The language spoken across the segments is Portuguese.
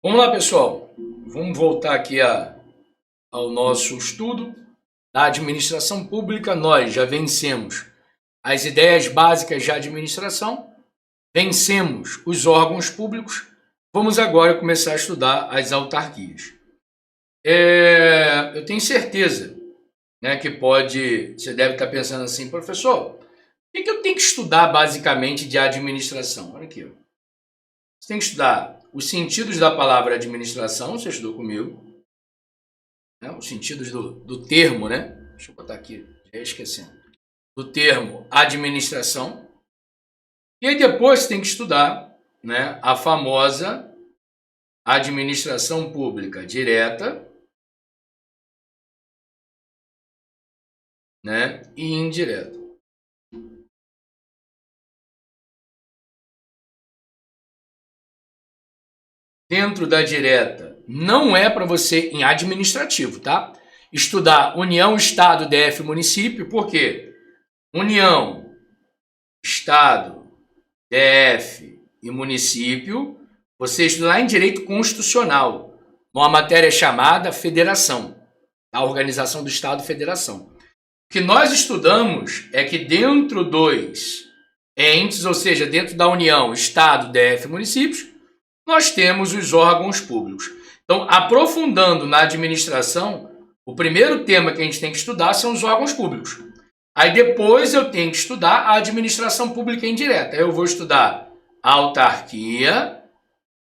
Vamos lá, pessoal. Vamos voltar aqui ao nosso estudo da administração pública. Nós já vencemos as ideias básicas de administração, vencemos os órgãos públicos. Vamos agora começar a estudar as autarquias. Eu tenho certeza, né, que você deve estar pensando assim, professor, o que eu tenho que estudar basicamente de administração? Olha aqui, ó. Você tem que estudar os sentidos da palavra administração, você estudou comigo, né? Os sentidos do termo, né? Deixa eu botar aqui, já ia esquecendo. Do termo administração. E aí depois você tem que estudar, né, a famosa administração pública direta, né, e indireta. Dentro da direta, não é para você, em administrativo, tá? Estudar União, Estado, DF, município, por quê? União, Estado, DF e município, você estudar em direito constitucional, uma matéria chamada federação, a organização do Estado e federação. O que nós estudamos é que dentro dos entes, ou seja, dentro da União, Estado, DF e municípios, nós temos os órgãos públicos. Então, aprofundando na administração, o primeiro tema que a gente tem que estudar são os órgãos públicos. Aí depois eu tenho que estudar a administração pública indireta. Aí eu vou estudar autarquia,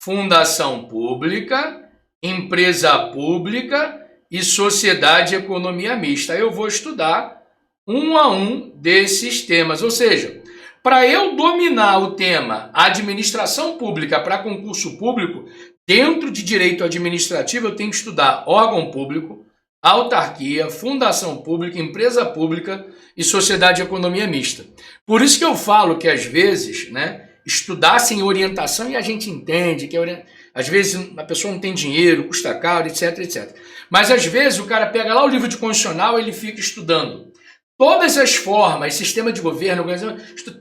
fundação pública, empresa pública e sociedade e economia mista. Aí eu vou estudar um a um desses temas, ou seja, para eu dominar o tema administração pública para concurso público, dentro de direito administrativo, eu tenho que estudar órgão público, autarquia, fundação pública, empresa pública e sociedade e economia mista. Por isso que eu falo que, às vezes, né, estudar sem orientação, e a gente entende que às vezes a pessoa não tem dinheiro, custa caro, etc, etc. Mas, às vezes, o cara pega lá o livro de constitucional e ele fica estudando todas as formas, sistema de governo,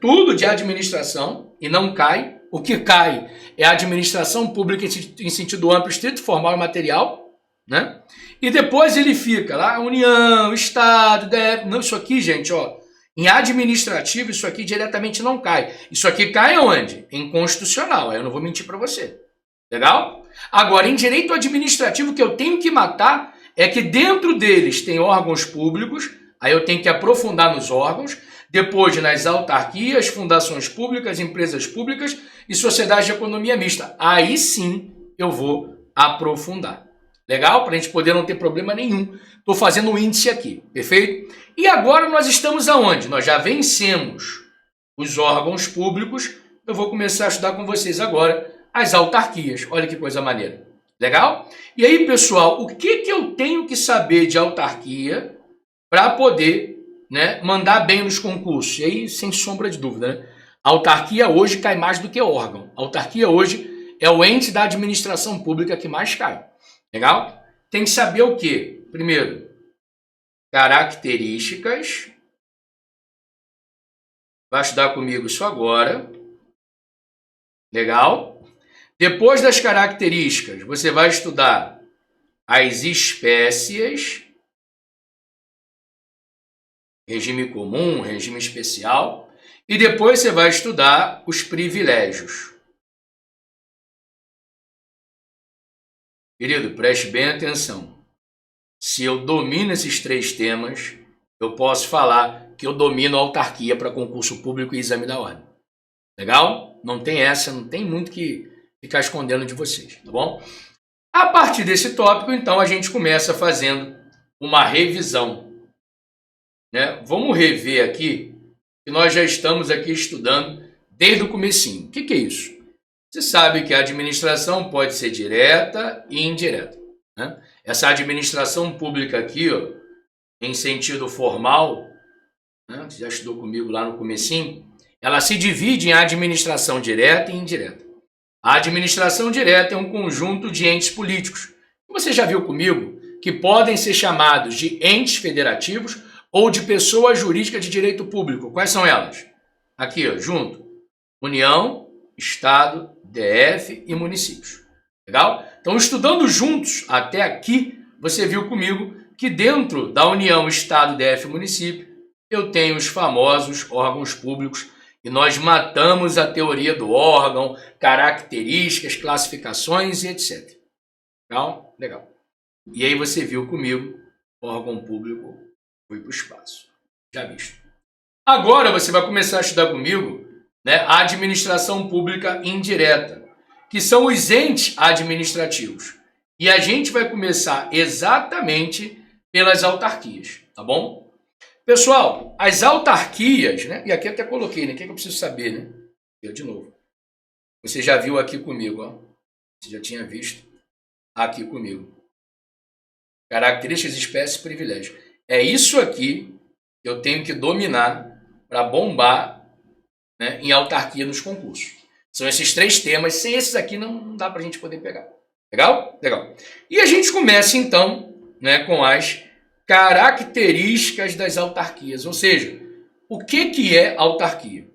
tudo de administração, e não cai. O que cai é a administração pública em sentido amplo, estrito, formal e material, né? E depois ele fica lá, União, Estado, DF. Não, isso aqui, gente, ó, em administrativo, isso aqui diretamente não cai. Isso aqui cai onde? Em constitucional. Aí eu não vou mentir para você. Legal? Agora, em direito administrativo, o que eu tenho que matar é que dentro deles tem órgãos públicos. Aí eu tenho que aprofundar nos órgãos, depois nas autarquias, fundações públicas, empresas públicas e sociedade de economia mista. Aí sim eu vou aprofundar. Legal? Para a gente poder não ter problema nenhum. Estou fazendo um índice aqui, perfeito? E agora nós estamos aonde? Nós já vencemos os órgãos públicos. Eu vou começar a estudar com vocês agora as autarquias. Olha que coisa maneira. Legal? E aí, pessoal, o que eu tenho que saber de autarquia para poder, né, mandar bem nos concursos? E aí, sem sombra de dúvida, né? A autarquia hoje cai mais do que órgão. A autarquia hoje é o ente da administração pública que mais cai. Legal? Tem que saber o quê? Primeiro, características. Vai estudar comigo isso agora. Legal? Depois das características, você vai estudar as espécies, regime comum, regime especial, e depois você vai estudar os privilégios. Querido, preste bem atenção. Se eu domino esses três temas, eu posso falar que eu domino a autarquia para concurso público e exame da ordem. Legal? Não tem essa, não tem muito que ficar escondendo de vocês, tá bom? A partir desse tópico, então, a gente começa fazendo uma revisão, né? Vamos rever aqui, que nós já estamos aqui estudando desde o comecinho. O que é isso? Você sabe que a administração pode ser direta e indireta, né? Essa administração pública aqui, ó, em sentido formal, né? Você já estudou comigo lá no comecinho, ela se divide em administração direta e indireta. A administração direta é um conjunto de entes políticos. Você já viu comigo que podem ser chamados de entes federativos ou de pessoa jurídica de direito público. Quais são elas? Aqui, ó, junto. União, Estado, DF e municípios. Legal? Então, estudando juntos até aqui, você viu comigo que dentro da União, Estado, DF e Município, eu tenho os famosos órgãos públicos e nós matamos a teoria do órgão, características, classificações e etc. Legal? Legal. E aí você viu comigo, órgão público foi para o espaço. Já visto. Agora você vai começar a estudar comigo, né, a administração pública indireta, que são os entes administrativos. E a gente vai começar exatamente pelas autarquias, tá bom? Pessoal, as autarquias, né? E aqui até coloquei, né? O que eu preciso saber, né? Eu de novo. Você já viu aqui comigo, ó. Você já tinha visto aqui comigo. Características, espécies e privilégios. É isso aqui que eu tenho que dominar para bombar, né, em autarquia nos concursos. São esses 3 temas. Sem esses aqui não dá para a gente poder pegar. Legal? Legal. E a gente começa então, né, com as características das autarquias. Ou seja, o que é autarquia?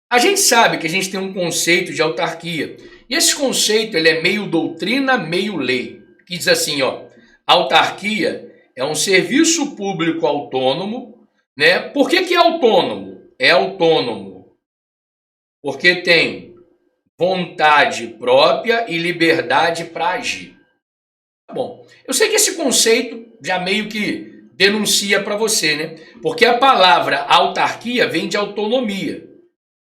A gente sabe que a gente tem um conceito de autarquia. E esse conceito ele é meio doutrina, meio lei. Que diz assim, ó, autarquia é um serviço público autônomo, né? Por que é autônomo? É autônomo porque tem vontade própria e liberdade para agir. Tá bom. Eu sei que esse conceito já meio que denuncia para você, né? Porque a palavra autarquia vem de autonomia.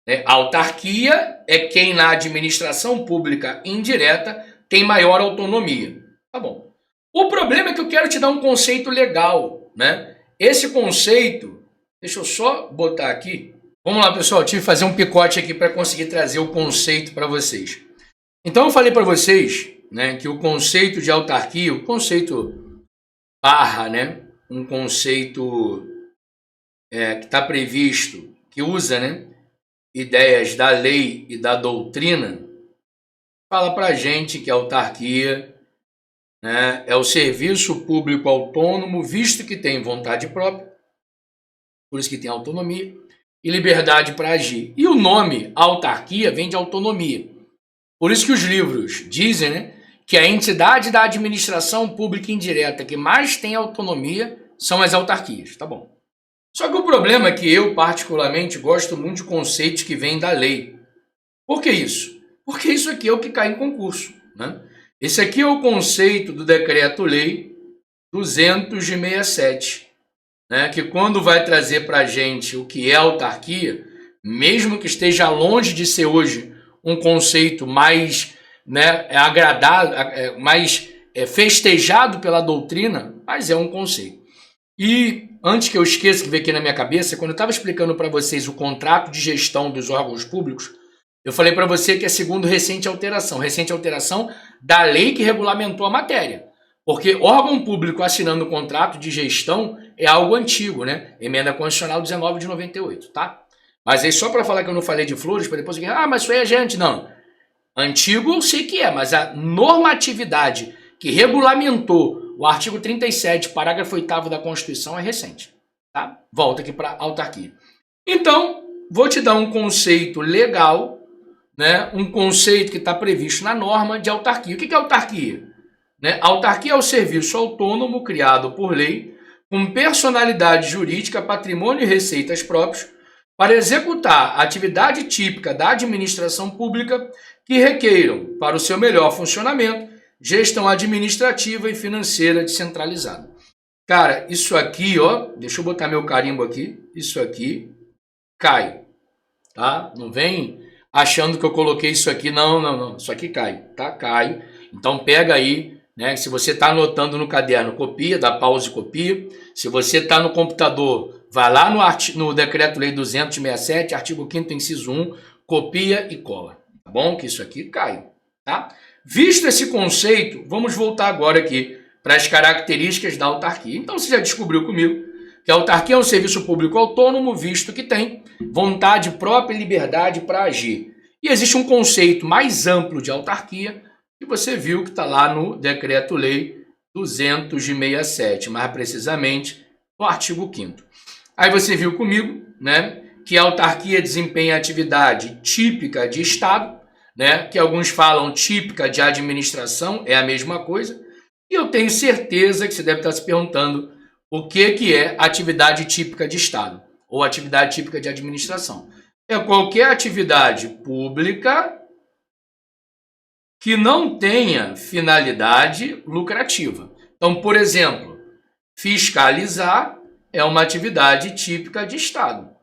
Né? Autarquia é quem na administração pública indireta tem maior autonomia. Tá bom. O problema é que eu quero te dar um conceito legal, né? Esse conceito, deixa eu só botar aqui. Vamos lá, pessoal, tive que fazer um picote aqui para conseguir trazer o conceito para vocês. Então eu falei para vocês, né, que o conceito de autarquia, o conceito barra, né, um conceito que está previsto, que usa, né, ideias da lei e da doutrina, fala para a gente que a autarquia, né, é o serviço público autônomo, visto que tem vontade própria, por isso que tem autonomia, e liberdade para agir. E o nome autarquia vem de autonomia. Por isso que os livros dizem, né, que a entidade da administração pública indireta que mais tem autonomia são as autarquias, tá bom? Só que o problema é que eu, particularmente, gosto muito de conceitos que vêm da lei. Por que isso? Porque isso aqui é o que cai em concurso, né? Esse aqui é o conceito do Decreto-Lei 267, né, que quando vai trazer para a gente o que é autarquia, mesmo que esteja longe de ser hoje um conceito mais, né, agradável, mais festejado pela doutrina, mas é um conceito. E antes que eu esqueça que veio aqui na minha cabeça, quando eu estava explicando para vocês o contrato de gestão dos órgãos públicos, eu falei para você que é segundo recente alteração da lei que regulamentou a matéria. Porque órgão público assinando contrato de gestão é algo antigo, né? Emenda Constitucional 19 de 98, tá? Mas aí só para falar que eu não falei de flores, para depois alguém, mas isso aí é gente. Não. Antigo eu sei que é, mas a normatividade que regulamentou o artigo 37, parágrafo 8º da Constituição é recente, tá? Volta aqui para autarquia. Então, vou te dar um conceito legal, né? Um conceito que está previsto na norma de autarquia. O que é autarquia? Né? A autarquia é o serviço autônomo criado por lei, com personalidade jurídica, patrimônio e receitas próprios, para executar a atividade típica da administração pública que requeiram, para o seu melhor funcionamento, gestão administrativa e financeira descentralizada. Cara, isso aqui, ó, deixa eu botar meu carimbo aqui, isso aqui cai, tá? Não vem achando que eu coloquei isso aqui, não, isso aqui cai, tá? Cai. Então pega aí, né? Se você está anotando no caderno, copia, dá pausa e copia. Se você está no computador, vai lá no Decreto-Lei 267, artigo 5º, inciso 1, copia e cola, tá bom? Que isso aqui cai, tá? Visto esse conceito, vamos voltar agora aqui para as características da autarquia. Então você já descobriu comigo que a autarquia é um serviço público autônomo, visto que tem vontade própria e liberdade para agir. E existe um conceito mais amplo de autarquia, que você viu que está lá no Decreto-Lei 267, mais precisamente no artigo 5º. Aí você viu comigo, né, que a autarquia desempenha atividade típica de Estado, né, que alguns falam típica de administração, é a mesma coisa. E eu tenho certeza que você deve estar se perguntando o que é atividade típica de Estado ou atividade típica de administração. É qualquer atividade pública que não tenha finalidade lucrativa. Então, por exemplo, fiscalizar é uma atividade típica de Estado.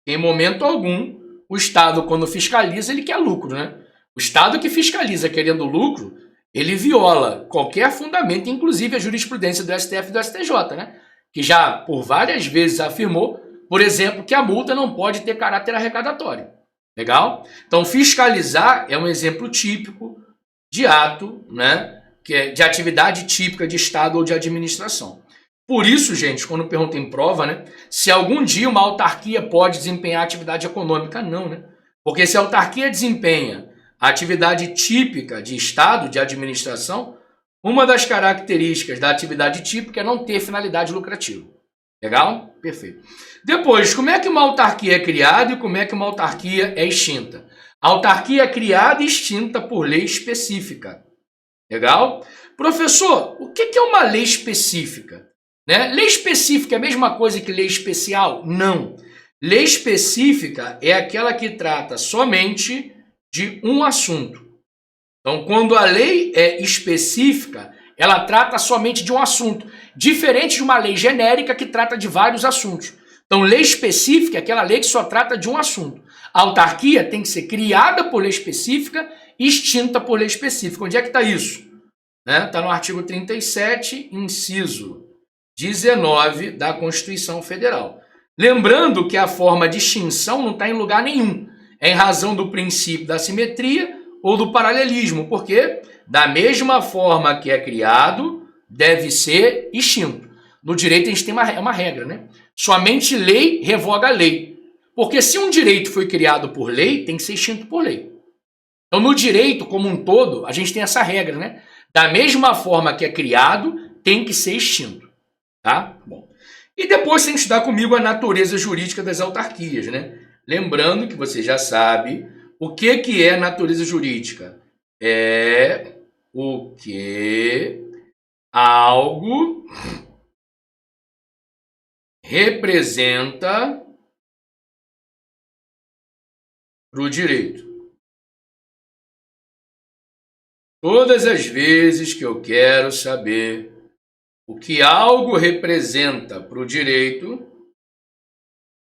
Em momento algum, o Estado, quando fiscaliza, ele quer lucro, né? O Estado que fiscaliza querendo lucro, ele viola qualquer fundamento, inclusive a jurisprudência do STF e do STJ, né? Que já por várias vezes afirmou, por exemplo, que a multa não pode ter caráter arrecadatório. Legal? Então, fiscalizar é um exemplo típico de ato, né? Que é de atividade típica de Estado ou de administração. Por isso, gente, quando pergunta em prova, né, se algum dia uma autarquia pode desempenhar atividade econômica, não, né? Porque se a autarquia desempenha a atividade típica de Estado, de administração, uma das características da atividade típica é não ter finalidade lucrativa. Legal? Perfeito. Depois, como é que uma autarquia é criada e como é que uma autarquia é extinta? A autarquia é criada e extinta por lei específica. Legal? Professor, o que é uma lei específica? Né? Lei específica é a mesma coisa que lei especial? Não. Lei específica é aquela que trata somente de um assunto. Então, quando a lei é específica, ela trata somente de um assunto, diferente de uma lei genérica que trata de vários assuntos. Então, lei específica é aquela lei que só trata de um assunto. A autarquia tem que ser criada por lei específica e extinta por lei específica. Onde é que está isso? Está no artigo 37, inciso 19 da Constituição Federal. Lembrando que a forma de extinção não está em lugar nenhum. É em razão do princípio da simetria ou do paralelismo, porque da mesma forma que é criado, deve ser extinto. No direito a gente tem uma regra, né? Somente lei revoga a lei. Porque se um direito foi criado por lei, tem que ser extinto por lei. Então, no direito como um todo, a gente tem essa regra, né? Da mesma forma que é criado, tem que ser extinto. Tá? Bom. E depois você tem que estudar comigo a natureza jurídica das autarquias, né? Lembrando que você já sabe o que é natureza jurídica. É o que algo representa para o direito. Todas as vezes que eu quero saber o que algo representa para o direito,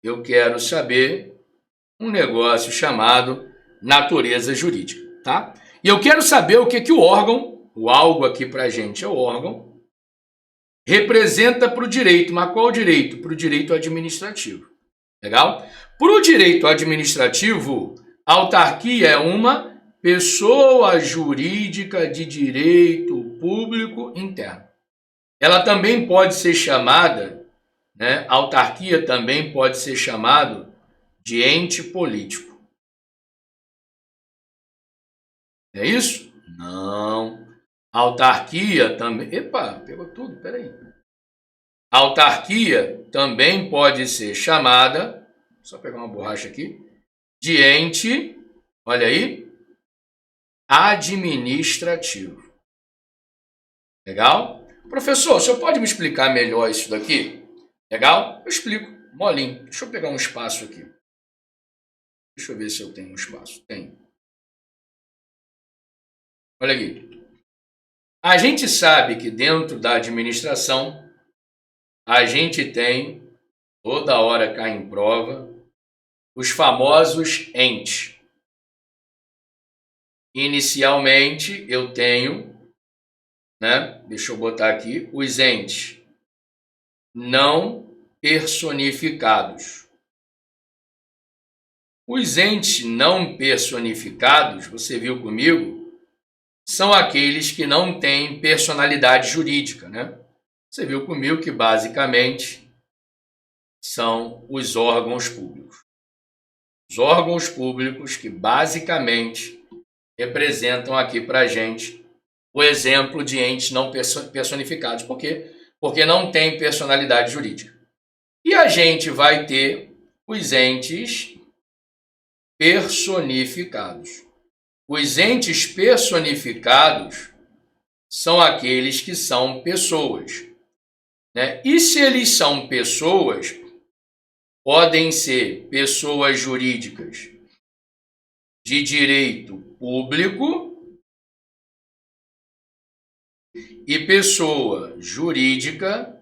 eu quero saber um negócio chamado natureza jurídica, tá? E eu quero saber o que o órgão, o algo aqui para a gente é o órgão, representa para o direito. Mas qual direito? Para o direito administrativo. Legal? Para o direito administrativo, a autarquia é uma pessoa jurídica de direito público interno. Ela também pode ser chamada, né? A autarquia também pode ser chamado de ente político. É isso? Não. A autarquia também... Epa, pegou tudo, peraí. A autarquia também pode ser chamada, só pegar uma borracha aqui, de ente, olha aí, administrativo. Legal? Professor, o senhor pode me explicar melhor isso daqui? Legal? Eu explico, molinho. Deixa eu pegar um espaço aqui. Deixa eu ver se eu tenho um espaço. Tenho. Olha aqui. A gente sabe que dentro da administração, a gente tem, toda hora cai em prova, os famosos entes. Inicialmente, eu tenho, né? Deixa eu botar aqui, os entes não personificados. Os entes não personificados, você viu comigo, são aqueles que não têm personalidade jurídica, né? Você viu comigo que basicamente são os órgãos públicos. Os órgãos públicos que basicamente representam aqui para a gente o exemplo de entes não personificados. Por quê? Porque não tem personalidade jurídica. E a gente vai ter os entes personificados. Os entes personificados são aqueles que são pessoas, né? E se eles são pessoas, podem ser pessoas jurídicas de direito público e pessoa jurídica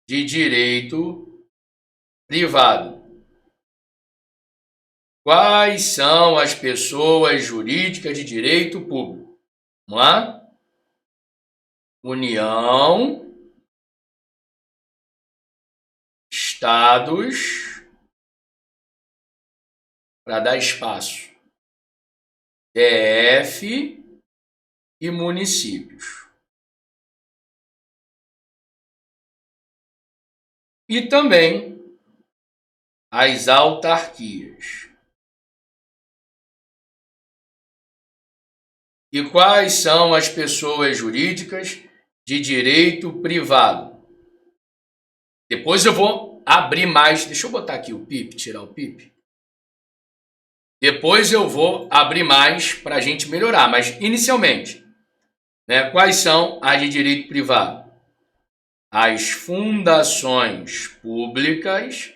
de direito privado. Quais são as pessoas jurídicas de direito público? Vamos lá? União, estados, para dar espaço, DF e municípios. E também as autarquias. E quais são as pessoas jurídicas de direito privado? Depois eu vou abrir mais. Deixa eu botar aqui o PIP, tirar o PIP. Depois eu vou abrir mais para a gente melhorar. Mas, inicialmente, né, quais são as de direito privado? As fundações públicas.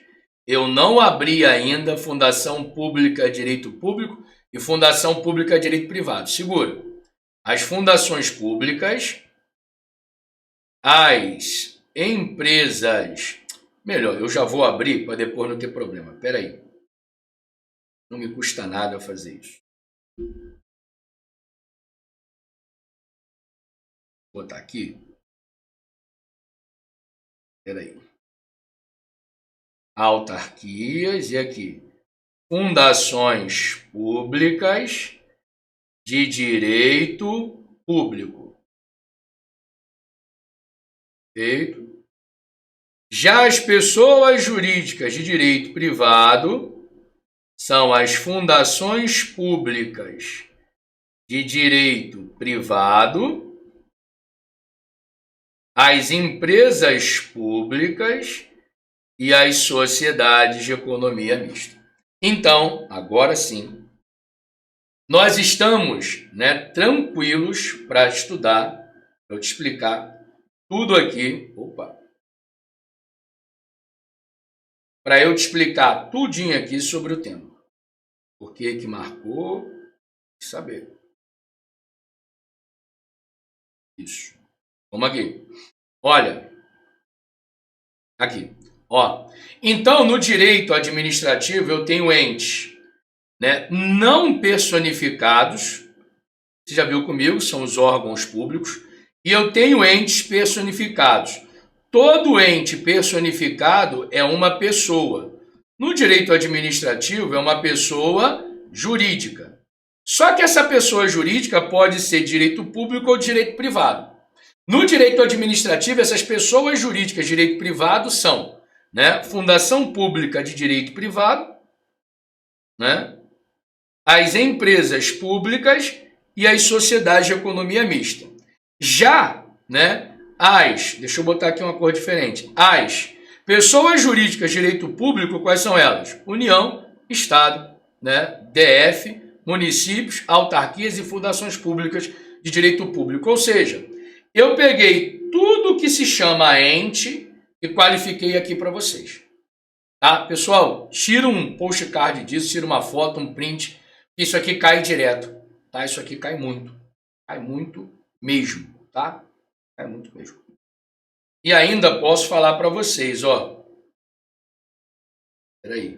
Eu não abri ainda Fundação Pública Direito Público e Fundação Pública Direito Privado. Segura. As fundações públicas, as empresas... Melhor, eu já vou abrir para depois não ter problema. Espera aí. Não me custa nada fazer isso. Vou botar aqui. Espera aí. Autarquias e aqui. Fundações públicas de direito público. Feito. Já as pessoas jurídicas de direito privado são as fundações públicas de direito privado, as empresas públicas e as sociedades de economia mista. Então, agora sim, nós estamos, né, tranquilos para estudar, para eu te explicar tudo aqui. Para eu te explicar tudinho aqui sobre o tema. Por que que marcou? Saber. Isso. Vamos aqui. Olha. Aqui. Ó. Então, no direito administrativo, eu tenho entes, né, não personificados. Você já viu comigo, são os órgãos públicos. E eu tenho entes personificados. Todo ente personificado é uma pessoa. No direito administrativo, é uma pessoa jurídica. Só que essa pessoa jurídica pode ser direito público ou direito privado. No direito administrativo, essas pessoas jurídicas de direito privado são, né, Fundação Pública de Direito Privado, né, as empresas públicas e as sociedades de economia mista. Já, né, deixa eu botar aqui uma cor diferente, as pessoas jurídicas de direito público, quais são elas? União, Estado, né, DF, municípios, autarquias e fundações públicas de direito público. Ou seja, eu peguei tudo que se chama ente e qualifiquei aqui para vocês. Tá? Pessoal, tira um postcard disso, tira uma foto, um print, isso aqui cai direto. Tá? Isso aqui cai muito mesmo, tá? É muito mesmo. E ainda posso falar para vocês, ó. Espera aí.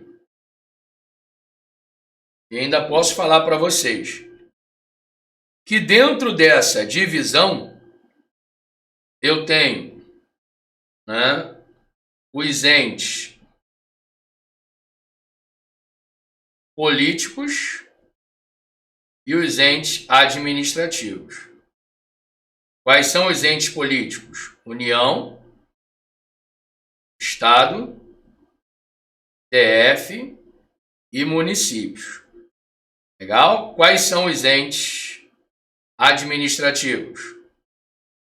E ainda posso falar para vocês que dentro dessa divisão eu tenho, né, os entes políticos e os entes administrativos. Quais são os entes políticos? União, Estado, DF e municípios. Legal? Quais são os entes administrativos?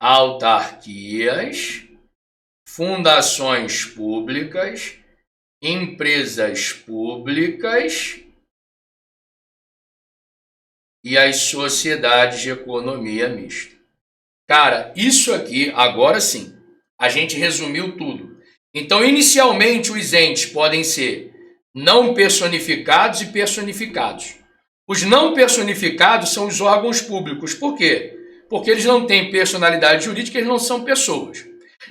Autarquias, fundações públicas, empresas públicas e as sociedades de economia mista. Cara, isso aqui, agora sim, a gente resumiu tudo. Então, inicialmente, os entes podem ser não personificados e personificados. Os não personificados são os órgãos públicos. Por quê? Porque eles não têm personalidade jurídica, eles não são pessoas.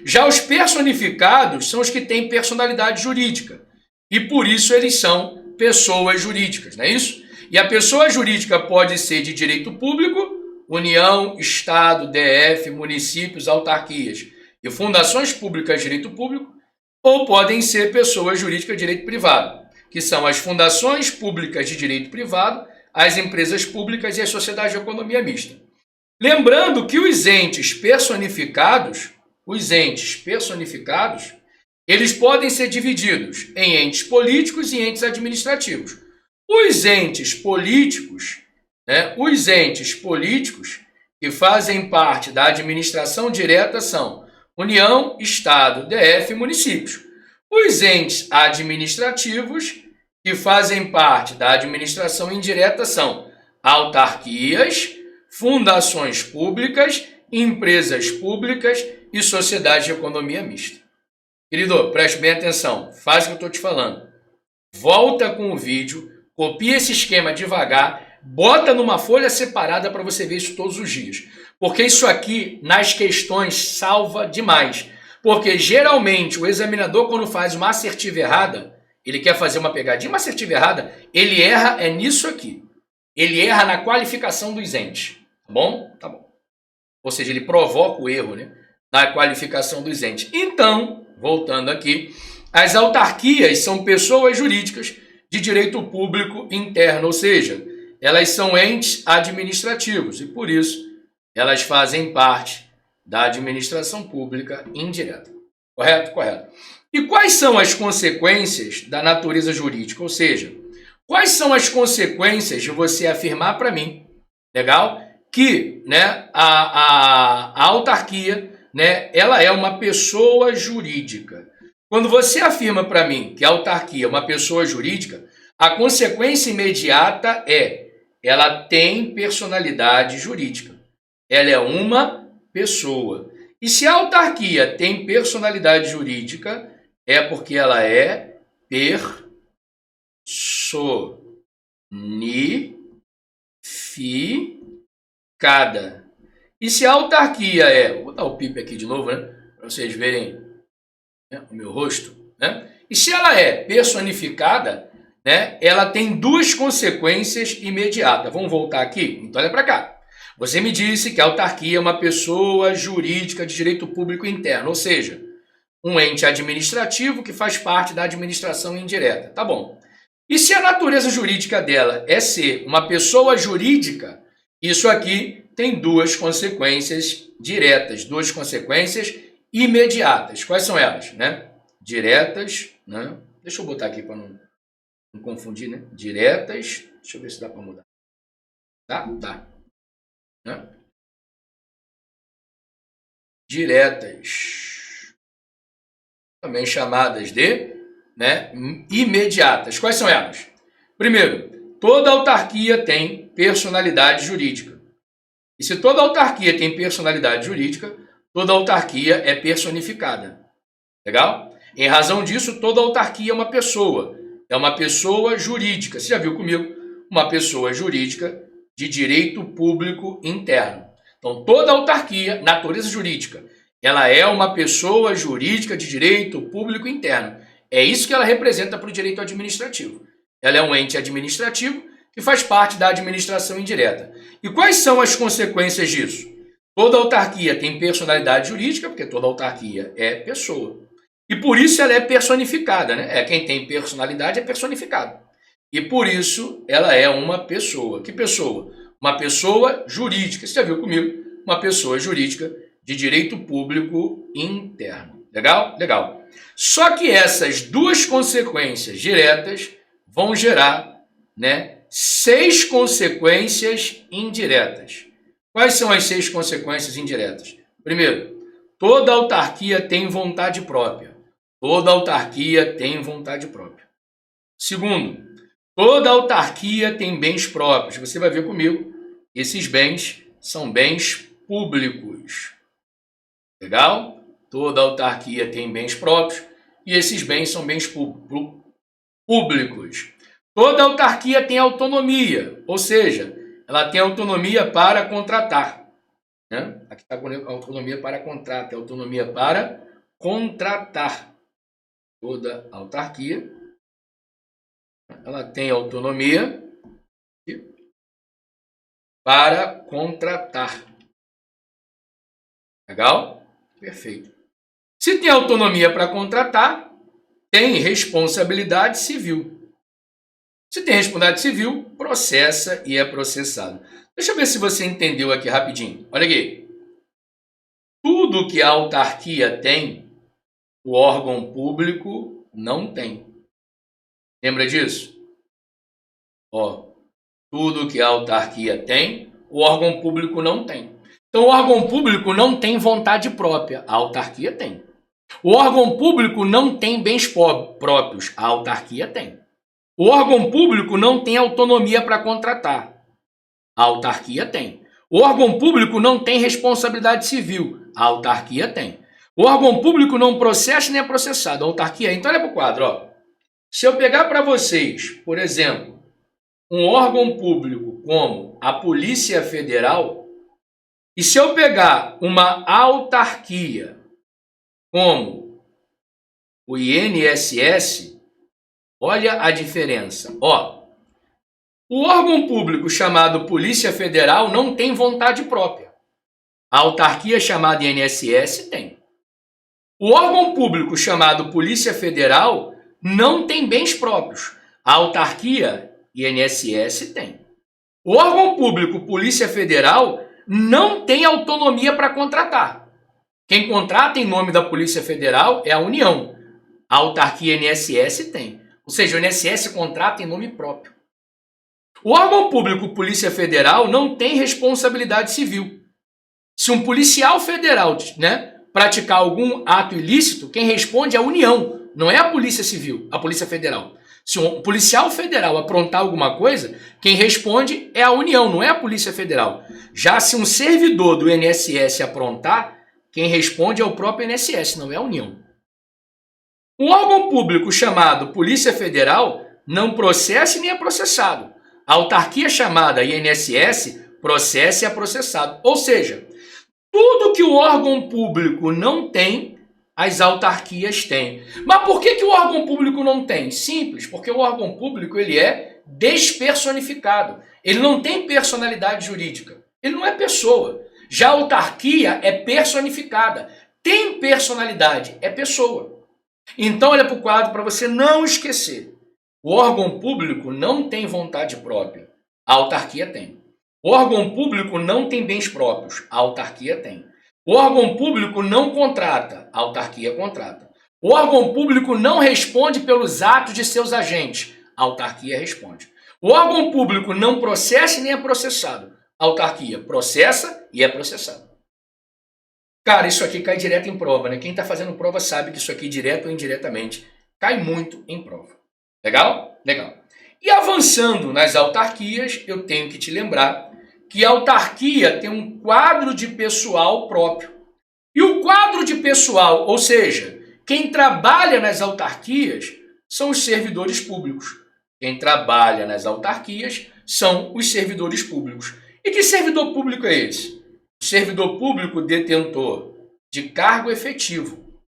Já os personificados são os que têm personalidade jurídica. E por isso eles são pessoas jurídicas, não é isso? E a pessoa jurídica pode ser de direito público, União, Estado, DF, municípios, autarquias e fundações públicas de direito público, ou podem ser pessoas jurídicas de direito privado, que são as fundações públicas de direito privado, as empresas públicas e as sociedades de economia mista. Lembrando que os entes personificados, eles podem ser divididos em entes políticos e entes administrativos. Os entes políticos que fazem parte da administração direta são União, Estado, DF e municípios. Os entes administrativos que fazem parte da administração indireta são autarquias, fundações públicas, empresas públicas e sociedades de economia mista. Querido, preste bem atenção, faz o que eu estou te falando. Volta com o vídeo, copia esse esquema devagar, bota numa folha separada para você ver isso todos os dias. Porque isso aqui, nas questões, salva demais. Porque geralmente o examinador, quando faz uma assertiva errada, ele quer fazer uma pegadinha, uma assertiva errada, ele erra nisso aqui. Ele erra na qualificação dos entes. Tá bom? Tá bom. Ou seja, ele provoca o erro, né? Na qualificação dos entes. Então, voltando aqui, as autarquias são pessoas jurídicas de direito público interno, ou seja, elas são entes administrativos e, por isso, elas fazem parte da administração pública indireta. Correto? Correto. E quais são as consequências da natureza jurídica? Ou seja, quais são as consequências de você afirmar para mim, legal, que a autarquia, ela é uma pessoa jurídica. Quando você afirma para mim que a autarquia é uma pessoa jurídica, a consequência imediata é ela tem personalidade jurídica. Ela é uma pessoa. E se a autarquia tem personalidade jurídica, é porque ela é personificada. E se a autarquia vou botar o PIP aqui de novo, né? Para vocês verem o meu rosto, né? E se ela é personificada, ela tem duas consequências imediatas. Vamos voltar aqui? Então olha para cá. Você me disse que a autarquia é uma pessoa jurídica de direito público interno, ou seja, um ente administrativo que faz parte da administração indireta. Tá bom. E se a natureza jurídica dela é ser uma pessoa jurídica, isso aqui tem duas consequências diretas, duas consequências imediatas. Quais são elas? Diretas, deixa eu botar aqui para não confundir, diretas, deixa eu ver se dá para mudar. Tá. Diretas, também chamadas de imediatas. Quais são elas? Primeiro, toda autarquia tem personalidade jurídica. E se toda autarquia tem personalidade jurídica, toda autarquia é personificada. Legal? Em razão disso, toda autarquia é uma pessoa jurídica. Você já viu comigo? Uma pessoa jurídica de direito público interno. Então, toda autarquia, natureza jurídica, ela é uma pessoa jurídica de direito público interno. É isso que ela representa para o direito administrativo. Ela é um ente administrativo que faz parte da administração indireta. E quais são as consequências disso? Toda autarquia tem personalidade jurídica, porque toda autarquia é pessoa. E por isso ela é personificada, Quem tem personalidade é personificado. E por isso ela é uma pessoa. Que pessoa? Uma pessoa jurídica. Você já viu comigo? Uma pessoa jurídica de direito público interno. Legal? Legal. Só que essas duas consequências diretas vão gerar, 6 consequências indiretas. Quais são as 6 consequências indiretas? Primeiro, toda autarquia tem vontade própria. Toda autarquia tem vontade própria. Segundo, toda autarquia tem bens próprios. Você vai ver comigo esses bens são bens públicos. Legal? Toda autarquia tem bens próprios e esses bens são bens públicos. Toda autarquia tem autonomia, ou seja, ela tem autonomia para contratar. Né? Aqui está com autonomia para contrato, é autonomia para contratar. Toda autarquia ela tem autonomia para contratar. Legal? Perfeito. Se tem autonomia para contratar, tem responsabilidade civil. Se tem responsabilidade civil, processa e é processado. Deixa eu ver se você entendeu aqui rapidinho. Olha aqui. Tudo que a autarquia tem, o órgão público não tem. Lembra disso? Ó, tudo que a autarquia tem, o órgão público não tem. Então, o órgão público não tem vontade própria, a autarquia tem. O órgão público não tem bens próprios, a autarquia tem. O órgão público não tem autonomia para contratar, a autarquia tem. O órgão público não tem responsabilidade civil, a autarquia tem. O órgão público não processa nem é processado, a autarquia. Então, olha para o quadro. Ó. Se eu pegar para vocês, por exemplo, um órgão público como a Polícia Federal, e se eu pegar uma autarquia como o INSS, olha a diferença. Ó, o órgão público chamado Polícia Federal não tem vontade própria. A autarquia chamada INSS tem. O órgão público chamado Polícia Federal não tem bens próprios. A autarquia INSS tem. O órgão público Polícia Federal não tem autonomia para contratar. Quem contrata em nome da Polícia Federal é a União. A autarquia INSS tem. Ou seja, o INSS contrata em nome próprio. O órgão público Polícia Federal não tem responsabilidade civil. Se um policial federal, praticar algum ato ilícito, quem responde é a União, não é a Polícia Civil, a Polícia Federal. Se um policial federal aprontar alguma coisa, quem responde é a União, não é a Polícia Federal. Já se um servidor do INSS aprontar, quem responde é o próprio INSS, não é a União. Um órgão público chamado Polícia Federal não processa e nem é processado. A autarquia chamada INSS processa e é processado. Ou seja, tudo que o órgão público não tem, as autarquias têm. Mas por que o órgão público não tem? Simples, porque o órgão público ele é despersonificado. Ele não tem personalidade jurídica. Ele não é pessoa. Já a autarquia é personificada. Tem personalidade, é pessoa. Então, olha para o quadro para você não esquecer. O órgão público não tem vontade própria. A autarquia tem. O órgão público não tem bens próprios. A autarquia tem. O órgão público não contrata. A autarquia contrata. O órgão público não responde pelos atos de seus agentes. A autarquia responde. O órgão público não processa e nem é processado. A autarquia processa e é processado. Cara, isso aqui cai direto em prova, né? Quem está fazendo prova sabe que isso aqui, direto ou indiretamente, cai muito em prova. Legal? Legal. E avançando nas autarquias, eu tenho que te lembrar que a autarquia tem um quadro de pessoal próprio. E o quadro de pessoal, ou seja, quem trabalha nas autarquias, são os servidores públicos. Quem trabalha nas autarquias são os servidores públicos. E que servidor público é esse? O servidor público detentor de cargo efetivo.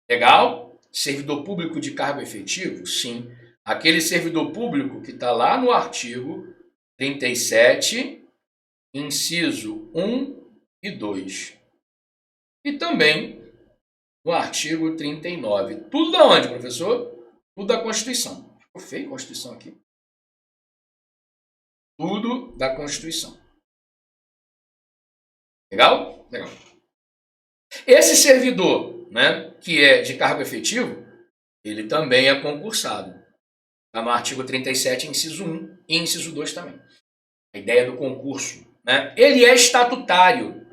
Legal? Servidor público de cargo efetivo? Sim. Aquele servidor público que está lá no artigo 37, inciso 1 e 2. E também no artigo 39. Tudo da onde, professor? Tudo da Constituição. Ficou feio a Constituição aqui. Tudo da Constituição. Legal? Legal. Esse servidor, que é de cargo efetivo, ele também é concursado. Está no artigo 37, inciso 1 e inciso 2 também. A ideia do concurso. Ele é estatutário.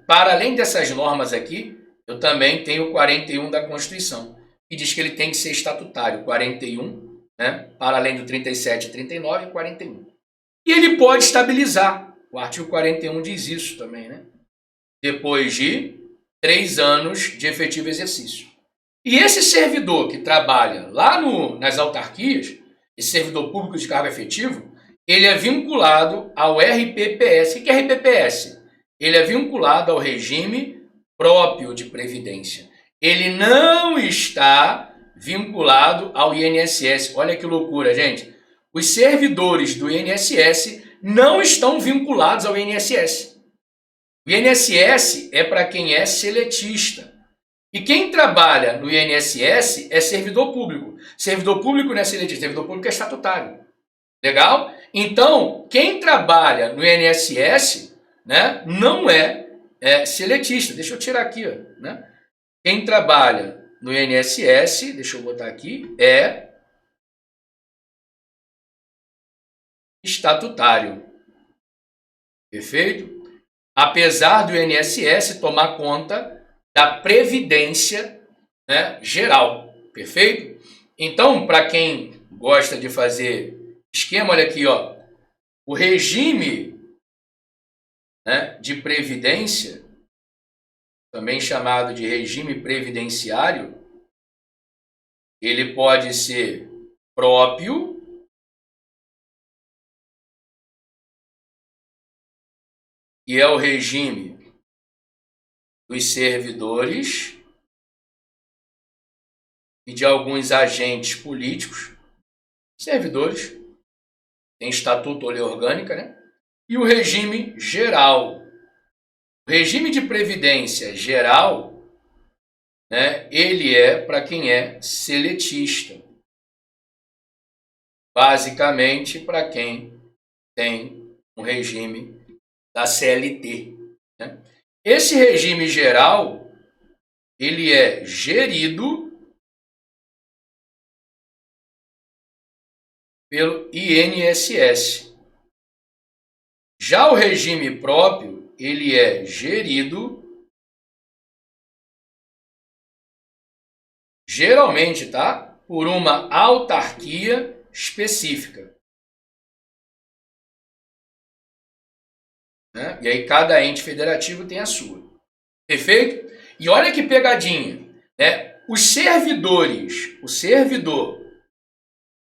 Para além dessas normas aqui, eu também tenho o 41 da Constituição, que diz que ele tem que ser estatutário. 41, para além do 37 e 39, 41. E ele pode estabilizar. O artigo 41 diz isso também, né? Depois de 3 anos de efetivo exercício. E esse servidor que trabalha lá nas autarquias, esse servidor público de cargo efetivo, ele é vinculado ao RPPS. O que é RPPS? Ele é vinculado ao regime próprio de previdência. Ele não está vinculado ao INSS. Olha que loucura, gente. Os servidores do INSS não estão vinculados ao INSS. O INSS é para quem é seletista. E quem trabalha no INSS é servidor público. Servidor público não é seletista, servidor público é estatutário. Legal? Então, quem trabalha no INSS, né, não é seletista. Deixa eu tirar aqui, ó, né? Quem trabalha no INSS, deixa eu botar aqui, é estatutário. Perfeito? Apesar do INSS tomar conta da previdência, né, geral. Perfeito? Então, para quem gosta de fazer esquema, olha aqui, ó, o regime, né, de previdência, também chamado de regime previdenciário, ele pode ser próprio e é o regime dos servidores e de alguns agentes políticos, servidores, tem estatuto ou lei orgânica, né? E o regime geral. O regime de previdência geral, né, ele é para quem é seletista. Basicamente, para quem tem um regime da CLT, né? Esse regime geral, ele é gerido pelo INSS. Já o regime próprio, ele é gerido, geralmente, tá? Por uma autarquia específica. Né? E aí cada ente federativo tem a sua. Perfeito? E olha que pegadinha, né? O servidor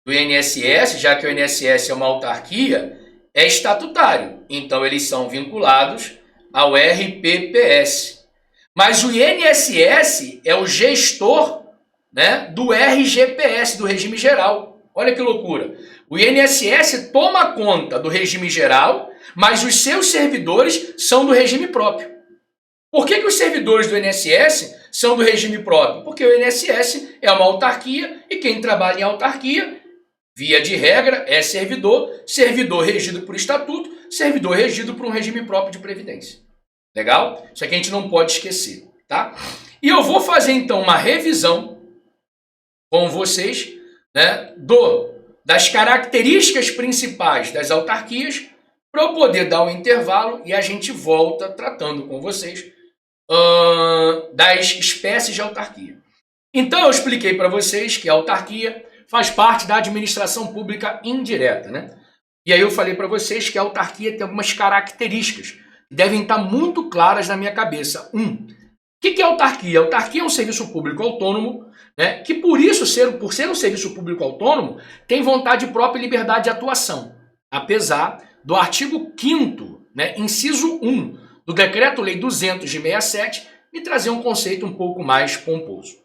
do INSS, já que o INSS é uma autarquia, é estatutário. Então, eles são vinculados ao RPPS. Mas o INSS é o gestor, né, do RGPS, do regime geral. Olha que loucura. O INSS toma conta do regime geral, mas os seus servidores são do regime próprio. Por que os servidores do INSS são do regime próprio? Porque o INSS é uma autarquia e quem trabalha em autarquia, via de regra, é servidor, servidor regido por estatuto, servidor regido por um regime próprio de previdência. Legal? Isso aqui a gente não pode esquecer, tá? E eu vou fazer então uma revisão com vocês, né, das características principais das autarquias para eu poder dar um intervalo e a gente volta tratando com vocês das espécies de autarquia. Então eu expliquei para vocês que a autarquia faz parte da administração pública indireta, né? E aí eu falei para vocês que a autarquia tem algumas características que devem estar muito claras na minha cabeça. O que é autarquia? A autarquia é um serviço público autônomo, né, que por ser um serviço público autônomo, tem vontade própria e liberdade de atuação, apesar do artigo 5º, né, inciso 1 do Decreto-Lei 200 de 67, me trazer um conceito um pouco mais pomposo.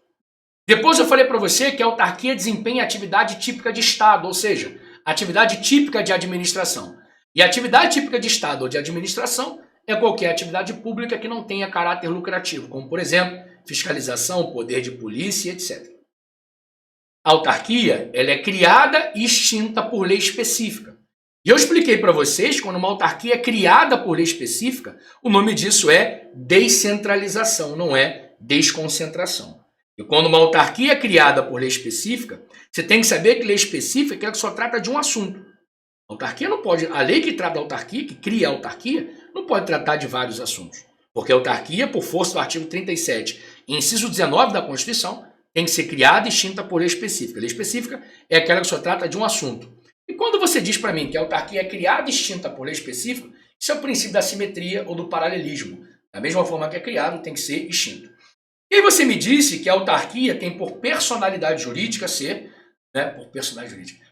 Depois eu falei para você que a autarquia desempenha atividade típica de Estado, ou seja, atividade típica de administração. E a atividade típica de Estado ou de administração é qualquer atividade pública que não tenha caráter lucrativo, como, por exemplo, fiscalização, poder de polícia, etc. A autarquia, ela é criada e extinta por lei específica. E eu expliquei para vocês que quando uma autarquia é criada por lei específica, o nome disso é descentralização, não é desconcentração. E quando uma autarquia é criada por lei específica, você tem que saber que lei específica é que só trata de um assunto. A autarquia não pode, a lei que trata a autarquia, que cria a autarquia, não pode tratar de vários assuntos. Porque a autarquia, por força do artigo 37, inciso 19 da Constituição, tem que ser criada e extinta por lei específica. A lei específica é aquela que só trata de um assunto. E quando você diz para mim que a autarquia é criada e extinta por lei específica, isso é o princípio da simetria ou do paralelismo. Da mesma forma que é criado, tem que ser extinto. E aí você me disse que a autarquia tem por personalidade jurídica ser,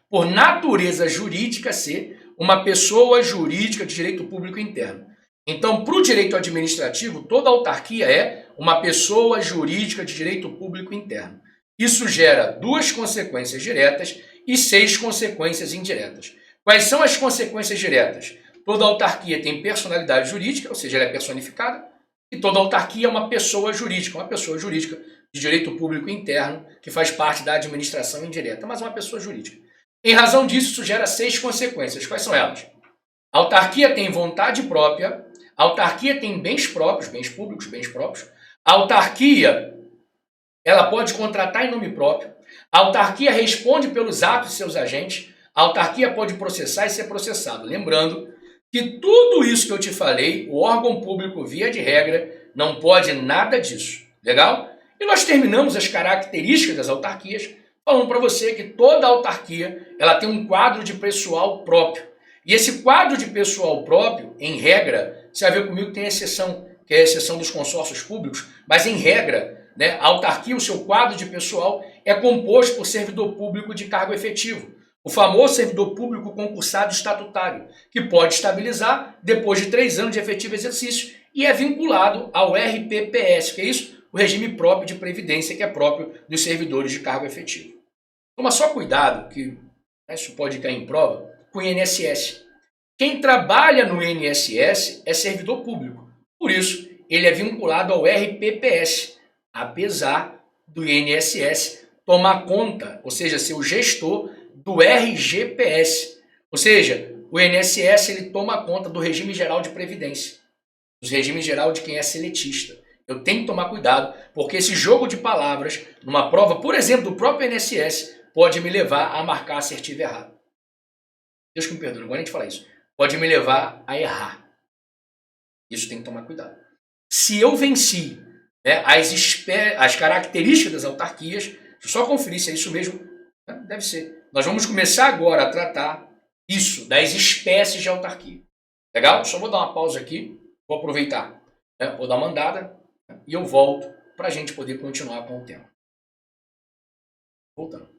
por natureza jurídica ser uma pessoa jurídica de direito público interno. Então, para o direito administrativo, toda autarquia é uma pessoa jurídica de direito público interno. Isso gera 2 consequências diretas e 6 consequências indiretas. Quais são as consequências diretas? Toda autarquia tem personalidade jurídica, ou seja, ela é personificada, e toda autarquia é uma pessoa jurídica de direito público interno, que faz parte da administração indireta, mas é uma pessoa jurídica. Em razão disso, isso gera 6 consequências. Quais são elas? A autarquia tem vontade própria, a autarquia tem bens próprios, bens públicos, bens próprios. A autarquia, ela pode contratar em nome próprio. A autarquia responde pelos atos de seus agentes. A autarquia pode processar e ser processado. Lembrando que tudo isso que eu te falei, o órgão público, via de regra, não pode nada disso. Legal? E nós terminamos as características das autarquias falando para você que toda autarquia ela tem um quadro de pessoal próprio. E esse quadro de pessoal próprio, em regra, você vai ver comigo que tem exceção, que é a exceção dos consórcios públicos, mas em regra, né, a autarquia, o seu quadro de pessoal, é composto por servidor público de cargo efetivo. O famoso servidor público concursado estatutário, que pode estabilizar depois de 3 anos de efetivo exercício e é vinculado ao RPPS, que é isso? O regime próprio de previdência, que é próprio dos servidores de cargo efetivo. Toma só cuidado, que isso pode cair em prova, com o INSS. Quem trabalha no INSS é servidor público, por isso ele é vinculado ao RPPS, apesar do INSS tomar conta, ou seja, ser o gestor do RGPS, ou seja, o INSS ele toma conta do regime geral de previdência, do regime geral de quem é seletista. Eu tenho que tomar cuidado, porque esse jogo de palavras, numa prova, por exemplo, do próprio INSS, pode me levar a marcar assertivo errado. Deus que me perdoe, não vou nem te falar isso. Pode me levar a errar. Isso tem que tomar cuidado. Se eu venci, né, as características das autarquias, deixa eu só conferir se é isso mesmo. Deve ser. Nós vamos começar agora a tratar isso, das espécies de autarquia. Legal? Só vou dar uma pausa aqui, vou aproveitar, né, vou dar uma andada e eu volto para a gente poder continuar com o tema. Voltando.